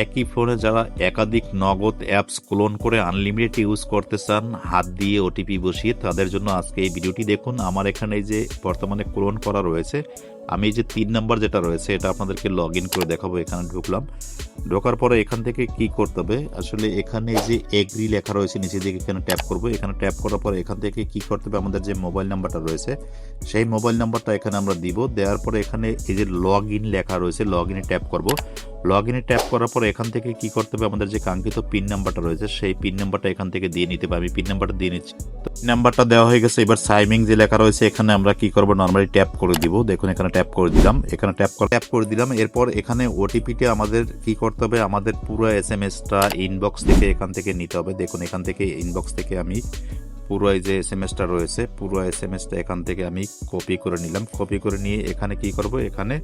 একই ফোনে যারা একাধিক নগদ অ্যাপস ক্লোন করে আনলিমিটেড ইউজ করতে চান হাত দিয়ে ওটিপি বসিয়ে, তাদের জন্য আজকে এই ভিডিওটি দেখুন। আমার এখানে এই যে বর্তমানে ক্লোন করা রয়েছে, আমি এই যে 3 নাম্বার যেটা রয়েছে এটা আপনাদেরকে লগ ইন করে দেখাবো। এখানে ঢুকলাম, ঢোকার পরে এখান থেকে কি করতে হবে, আসলে এখানে এই যে এগ্রি লেখা রয়েছে নিচে দিকে, এখানে ট্যাপ করব। এখানে ট্যাপ করার পরে এখান থেকে কি করতে হবে, আমাদের যে মোবাইল নাম্বারটা রয়েছে সেই মোবাইল নাম্বারটা এখানে আমরা দিব। দেওয়ার পরে এখানে এই যে লগ ইন লেখা রয়েছে, লগ ইনে ট্যাপ করব। লগ ইনে ট্যাপ করার পরে এখান থেকে কি করতে হবে, আমাদের যে কাঙ্ক্ষিত পিন নাম্বারটা রয়েছে সেই পিন নাম্বারটা এখান থেকে দিয়ে নিতে হবে। আমি পিন নাম্বারটা দিয়ে নিচ্ছি। পিন নাম্বারটা দেওয়া হয়ে গেছে। এবার সাইমিং যে লেখা রয়েছে এখানে আমরা কি করব, নর্মালি ট্যাপ করে দিব। দেখুন এখানে ট্যাপ করে দিলাম, এখানে ট্যাপ করে দিলাম। এরপর এখানে ওটিপিটা আমাদের কি করতে হবে, আমাদের পুরো এসএমএসটা ইনবক্স থেকে এখান থেকে নিতে হবে। দেখুন এখান থেকে ইনবক্স থেকে আমি পুরো এই যে এসএমএসটা রয়েছে, পুরো এসএমএসটা এখান থেকে আমি কপি করে নিলাম। কপি করে নিয়ে এখানে কি করব, এখানে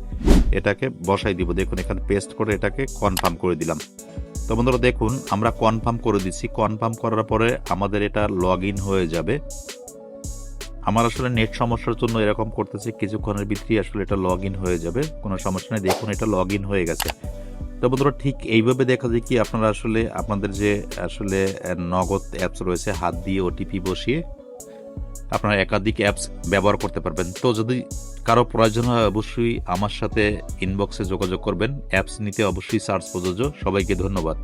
এটাকে বসাই দিব। দেখুন এখানে পেস্ট করে এটাকে কনফার্ম করে দিলাম। তো বন্ধুরা দেখুন আমরা কনফার্ম করে দিচ্ছি। কনফার্ম করার পরে আমাদের এটা লগ ইন হয়ে যাবে। আমার আসলে নেট সমস্যার জন্য এরকম করতেছি, কিছুক্ষণের ভিতরেই আসলে এটা লগ ইন হয়ে যাবে, কোনো সমস্যা নেই। দেখুন এটা লগ ইন হয়ে গেছে। তো বন্ধুরা ঠিক এইভাবে দেখা যায় কি আপনারা আসলে আপনাদের যে আসলে নগদ অ্যাপস রয়েছে হাত দিয়ে ওটিপি বসিয়ে আপনারা একাধিক অ্যাপস ব্যবহার করতে পারবেন। তো যদি কারো প্রয়োজন হয় অবশ্যই আমার সাথে ইনবক্সে যোগাযোগ করবেন। অ্যাপস নিতে অবশ্যই চার্জ প্রযোজ্য। সবাইকে ধন্যবাদ।